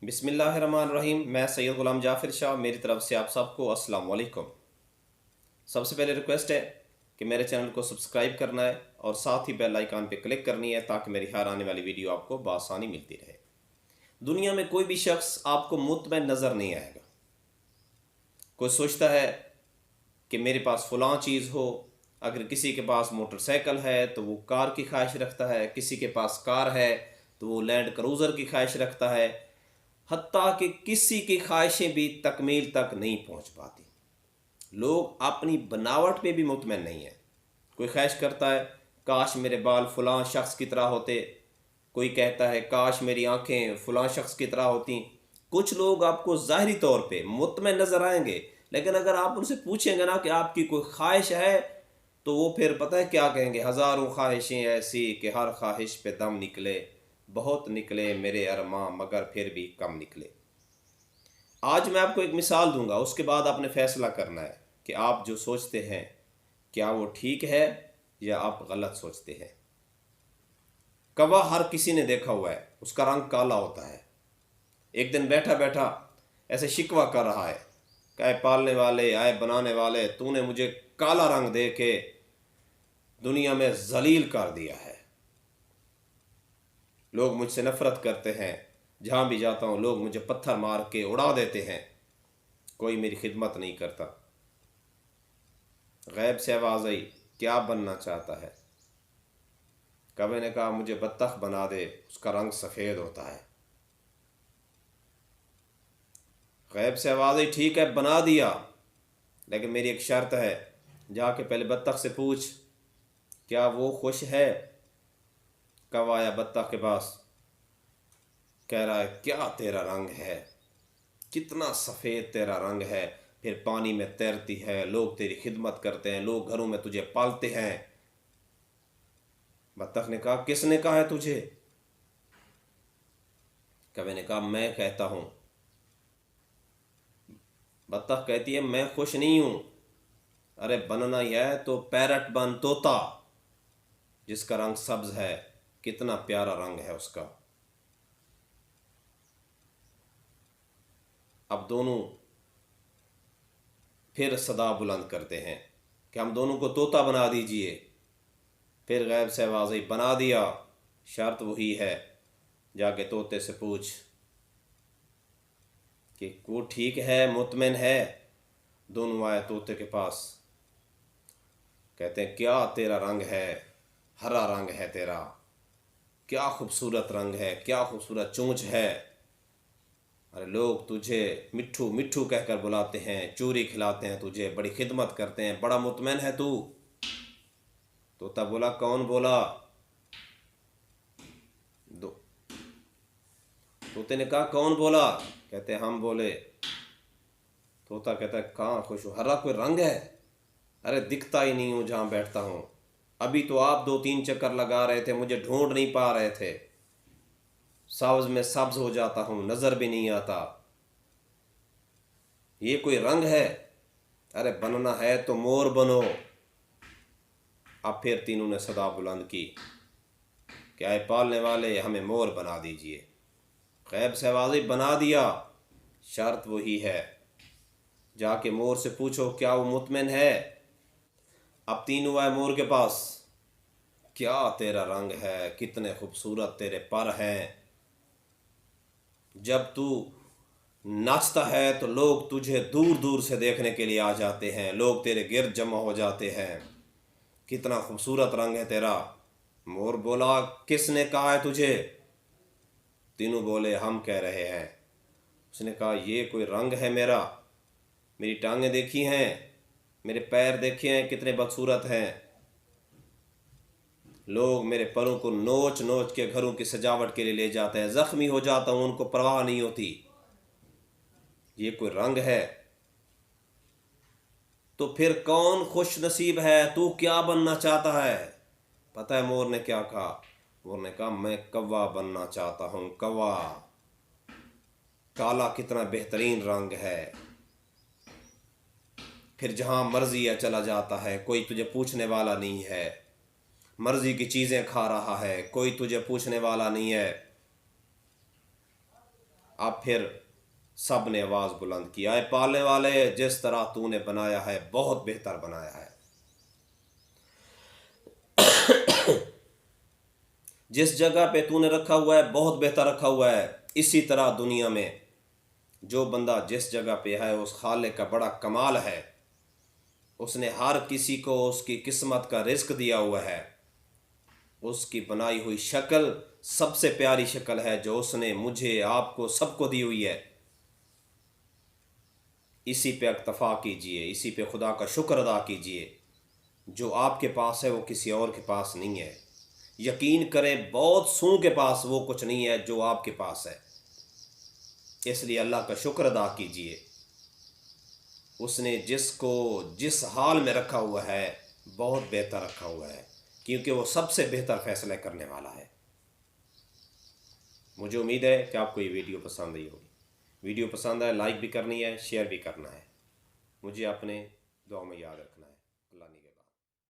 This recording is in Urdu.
بسم اللہ الرحمن الرحیم۔ میں سید غلام جعفر شاہ، میری طرف سے آپ سب کو السلام علیکم۔ سب سے پہلے ریکویسٹ ہے کہ میرے چینل کو سبسکرائب کرنا ہے اور ساتھ ہی بیل آئیکن پہ کلک کرنی ہے تاکہ میری ہر آنے والی ویڈیو آپ کو بآسانی ملتی رہے۔ دنیا میں کوئی بھی شخص آپ کو مطمئن نظر نہیں آئے گا۔ کوئی سوچتا ہے کہ میرے پاس فلاں چیز ہو، اگر کسی کے پاس موٹر سائیکل ہے تو وہ کار کی خواہش رکھتا ہے، کسی کے پاس کار ہے تو وہ لینڈ کروزر کی خواہش رکھتا ہے، حتیٰ کہ کسی کی خواہشیں بھی تکمیل تک نہیں پہنچ پاتی۔ لوگ اپنی بناوٹ پہ بھی مطمئن نہیں ہیں۔ کوئی خواہش کرتا ہے کاش میرے بال فلاں شخص کی طرح ہوتے، کوئی کہتا ہے کاش میری آنکھیں فلاں شخص کی طرح ہوتی۔ کچھ لوگ آپ کو ظاہری طور پہ مطمئن نظر آئیں گے، لیکن اگر آپ ان سے پوچھیں گے نا کہ آپ کی کوئی خواہش ہے تو وہ پھر پتہ ہے کیا کہیں گے؟ ہزاروں خواہشیں ایسی کہ ہر خواہش پہ دم نکلے، بہت نکلے میرے ارماں مگر پھر بھی کم نکلے۔ آج میں آپ کو ایک مثال دوں گا، اس کے بعد آپ نے فیصلہ کرنا ہے کہ آپ جو سوچتے ہیں کیا وہ ٹھیک ہے یا آپ غلط سوچتے ہیں۔ کوا ہر کسی نے دیکھا ہوا ہے، اس کا رنگ کالا ہوتا ہے۔ ایک دن بیٹھا بیٹھا ایسے شکوہ کر رہا ہے کہ اے پالنے والے، اے بنانے والے، تو نے مجھے کالا رنگ دے کے دنیا میں ذلیل کر دیا ہے۔ لوگ مجھ سے نفرت کرتے ہیں، جہاں بھی جاتا ہوں لوگ مجھے پتھر مار کے اڑا دیتے ہیں، کوئی میری خدمت نہیں کرتا۔ غیب سے آواز آئی، کیا بننا چاہتا ہے؟ کوے نے کہا مجھے بطخ بنا دے، اس کا رنگ سفید ہوتا ہے۔ غیب سے آواز آئی، ٹھیک ہے بنا دیا، لیکن میری ایک شرط ہے، جا کے پہلے بطخ سے پوچھ کیا وہ خوش ہے۔ کوا آیا بطخ کے پاس، کہہ رہا ہے کیا تیرا رنگ ہے، کتنا سفید تیرا رنگ ہے، پھر پانی میں تیرتی ہے، لوگ تیری خدمت کرتے ہیں، لوگ گھروں میں تجھے پالتے ہیں۔ بطخ نے کہا کس نے کہا ہے تجھے؟ کوے نے کہا میں کہتا ہوں۔ بطخ کہتی ہے میں خوش نہیں ہوں۔ ارے بننا ہی ہے تو پیرٹ بن، طوطا، جس کا رنگ سبز ہے، کتنا پیارا رنگ ہے اس کا۔ اب دونوں پھر صدا بلند کرتے ہیں کہ ہم دونوں کو طوطا بنا دیجئے۔ پھر غیب سے آواز آئی، بنا دیا، شرط وہی ہے، جا کے طوطے سے پوچھ کہ وہ ٹھیک ہے، مطمئن ہے۔ دونوں آئے طوطے کے پاس، کہتے ہیں کیا تیرا رنگ ہے، ہرا رنگ ہے تیرا، کیا خوبصورت رنگ ہے، کیا خوبصورت چونچ ہے۔ ارے لوگ تجھے مٹھو مٹھو کہہ کر بلاتے ہیں، چوری کھلاتے ہیں تجھے، بڑی خدمت کرتے ہیں، بڑا مطمئن ہے تو۔ طوطا بولا کون بولا؟ طوطے نے کہا کون بولا؟ کہتے ہیں ہم بولے۔ طوطا کہتا ہے کہاں خوش ہو، ہرا کوئی رنگ ہے؟ ارے دکھتا ہی نہیں ہوں جہاں بیٹھتا ہوں، ابھی تو آپ 2-3 چکر لگا رہے تھے، مجھے ڈھونڈ نہیں پا رہے تھے، سبز میں سبز ہو جاتا ہوں، نظر بھی نہیں آتا، یہ کوئی رنگ ہے؟ ارے بننا ہے تو مور بنو۔ اب پھر تینوں نے صدا بلند کی کہ اے پالنے والے ہمیں مور بنا دیجئے۔ غیب سے آواز بنا دیا، شرط وہی ہے، جا کے مور سے پوچھو کیا وہ مطمئن ہے۔ اب تینوں آئے مور کے پاس، کیا تیرا رنگ ہے، کتنے خوبصورت تیرے پر ہیں، جب تو ناچتا ہے تو لوگ تجھے دور دور سے دیکھنے کے لیے آ جاتے ہیں، لوگ تیرے گرد جمع ہو جاتے ہیں، کتنا خوبصورت رنگ ہے تیرا۔ مور بولا کس نے کہا ہے تجھے؟ تینوں بولے ہم کہہ رہے ہیں۔ اس نے کہا یہ کوئی رنگ ہے میرا؟ میری ٹانگیں دیکھی ہیں، میرے پیر دیکھے ہیں کتنے بدصورت ہیں، لوگ میرے پروں کو نوچ نوچ کے گھروں کی سجاوٹ کے لیے لے جاتے ہیں، زخمی ہو جاتا ہوں ان کو پرواہ نہیں ہوتی، یہ کوئی رنگ ہے؟ تو پھر کون خوش نصیب ہے، تو کیا بننا چاہتا ہے؟ پتہ ہے مور نے کیا کہا؟ مور نے کہا میں کوا بننا چاہتا ہوں، کوا، کالا کتنا بہترین رنگ ہے، پھر جہاں مرضی ہے چلا جاتا ہے، کوئی تجھے پوچھنے والا نہیں ہے، مرضی کی چیزیں کھا رہا ہے، کوئی تجھے پوچھنے والا نہیں ہے۔ اب پھر سب نے آواز بلند کی، اے پالنے والے، جس طرح تو نے بنایا ہے بہت بہتر بنایا ہے، جس جگہ پہ تو نے رکھا ہوا ہے بہت بہتر رکھا ہوا ہے۔ اسی طرح دنیا میں جو بندہ جس جگہ پہ ہے اس خالق کا بڑا کمال ہے، اس نے ہر کسی کو اس کی قسمت کا رزق دیا ہوا ہے، اس کی بنائی ہوئی شکل سب سے پیاری شکل ہے جو اس نے مجھے، آپ کو، سب کو دی ہوئی ہے۔ اسی پہ اکتفا کیجئے، اسی پہ خدا کا شکر ادا کیجئے۔ جو آپ کے پاس ہے وہ کسی اور کے پاس نہیں ہے۔ یقین کریں بہت سوں کے پاس وہ کچھ نہیں ہے جو آپ کے پاس ہے، اس لیے اللہ کا شکر ادا کیجئے۔ اس نے جس کو جس حال میں رکھا ہوا ہے بہت بہتر رکھا ہوا ہے، کیونکہ وہ سب سے بہتر فیصلہ کرنے والا ہے۔ مجھے امید ہے کہ آپ کو یہ ویڈیو پسند آئی ہوگی۔ ویڈیو پسند آئے لائک بھی کرنی ہے، شیئر بھی کرنا ہے۔ مجھے اپنے دعاؤں میں یاد رکھنا ہے۔ اللہ نگہبان۔